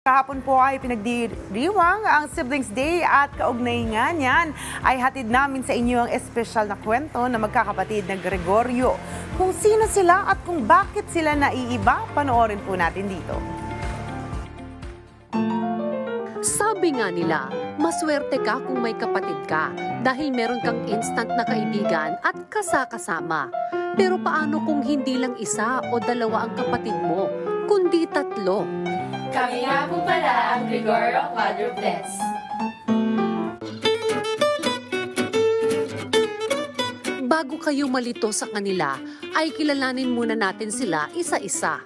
Kahapon po ay pinagdiriwang ang Siblings Day at kaugnay nga niyan ay hatid namin sa inyo ang espesyal na kwento na magkakapatid na Gregorio. Kung sino sila at kung bakit sila naiiba, panoorin po natin dito. Sabi nga nila, maswerte ka kung may kapatid ka dahil meron kang instant na kaibigan at kasakasama. Pero paano kung hindi lang isa o dalawa ang kapatid mo, kundi tatlo? Kami nga po pala ang Gregorio Quadruplets. Bago kayo malito sa kanila, ay kilalanin muna natin sila isa-isa.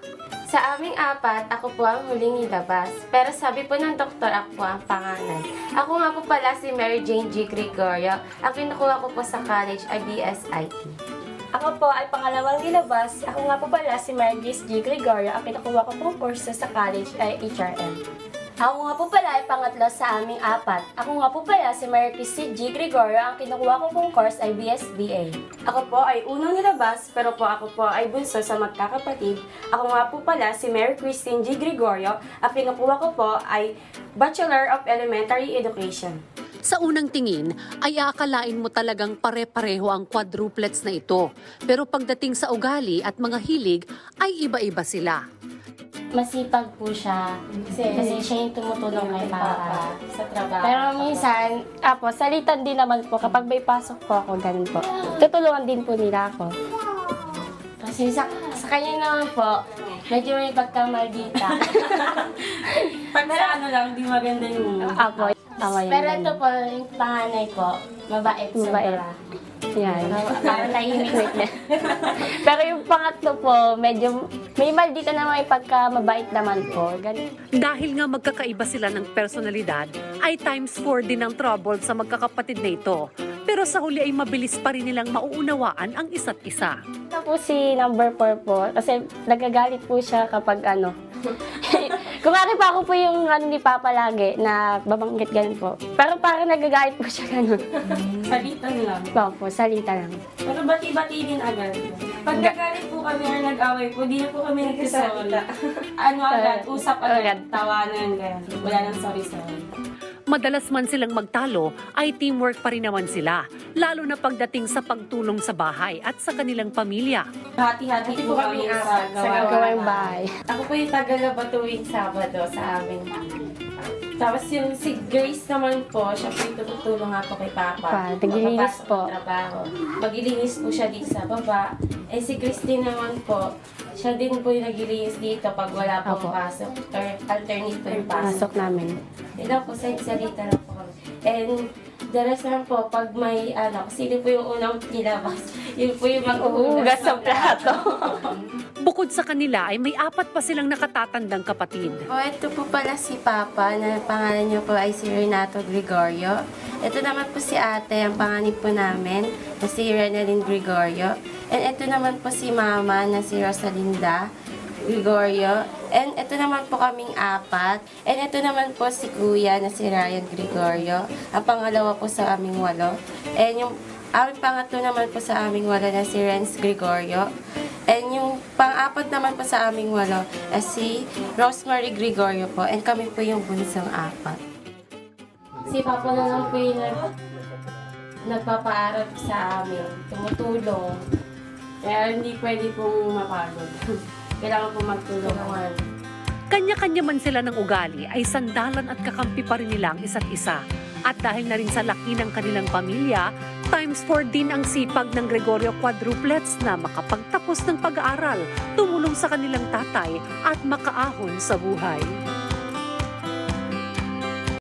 Sa aming apat, ako po ang huling nilabas. Pero sabi po ng doktor, ako po ang panganay. Ako nga po pala si Mary Jane G. Gregorio. Ang kinukuha ko po sa college ay BSIT. Ako po ay pangalawang nilabas. Ako nga po pala si Margis G. Gregorio. Ang kinukuha ko pong kurso sa college ay HRM. Ako nga po pala ay pangatlo sa aming apat. Ako nga po pala si Margis G. Gregorio. Ang kinukuha ko pong course ay BSBA. Ako po ay unang nilabas, pero po ako po ay bunso sa magkakapatid. Ako nga po pala si Mary Christine G. Gregorio. Ang kinukuha ko po ay Bachelor of Elementary Education. Sa unang tingin, ay aakalain mo talagang pare-pareho ang quadruplets na ito. Pero pagdating sa ugali at mga hilig, ay iba-iba sila. Masipag po siya kasi siya yung tumutulong kay Papa Sa trabaho. Pero minsan, salitan din naman po. Kapag may pasok po ako, ganun po. Tutulungan din po nila ako. Kasi sa kanya naman po, medyo may pagkamaldita. Pag sa ano lang, di maganda yung... Apo, tama yun. Pero ito po, yung panganay po, mabait. Sobra. Yan. Parang tahimik na. Pero yung pangatlo po, medyo may maldita naman yung pagka mabait naman po. Ganun. Dahil nga magkakaiba sila ng personalidad, ay times 4 din ang trouble sa magkakapatid na ito. Pero sa huli ay mabilis pa rin nilang mauunawaan ang isa't isa. Ito po si number 4 po, kasi nagagalit po siya kapag kumari pa ako po yung ni Papa lagi na babanggit ganun po. Pero parang nagagalit po siya ganun. Salitan lang. Po, salita lang. Pero bati-bati din agad. Pag nagalit po kami or nag-away po, di na po kami nagsasorry. Ano agad, usap agad, tawanan, ganyan. Wala nang sorry-sorry. Madalas man silang magtalo, ay teamwork pa rin naman sila. Lalo na pagdating sa pagtulong sa bahay at sa kanilang pamilya. Hati-hati po kami sa Gawaing bahay. Ako po yung tagalaba tuwing Sabado sa amin. Tapos yung si Grace naman po, siya po yung tutulong nga po kay Papa. Naglilinis Papapasok po. ng trabaho. Maglilinis po siya dito sa baba. Eh si Christine naman po, siya din po yung naglilinis dito pag wala pong Apo. pasok. Or alternate po yung pasok. Pasok namin. Yun lang po, salita lang po kami. And the rest naman po, pag may sino po yung unang nilabas, yun po yung mag-uhugas sa plato. Bukod sa kanila ay may apat pa silang nakatatandang kapatid. O, ito po pala si Papa, na pangalan niyo po ay si Renato Gregorio. Ito naman po si ate, ang panganib po namin, na si Renalyn Gregorio. And ito naman po si Mama, na si Rosalinda Gregorio. And ito naman po kaming apat. And ito naman po si Kuya, na si Ryan Gregorio. Ang pangalawa po sa aming 8. And yung aming pangatlo naman po sa aming 8 na si Renz Gregorio. And yung pang-apat naman po sa aming 8 ay si Rosemary Gregorio po. And kami po yung bunsong apat. Si Papa na lang po yung nagpapaaral sa amin. Tumutulong. Kaya hindi pwede pong mapagod. Kailangan po magtulungan. Kanya-kanya man sila ng ugali ay sandalan at kakampi pa rin nila ang isa't isa. At dahil na rin sa laki ng kanilang pamilya, times 4 din ang sipag ng Gregorio Quadruplets na makapagtapos ng pag-aaral, tumulong sa kanilang tatay at makaahon sa buhay.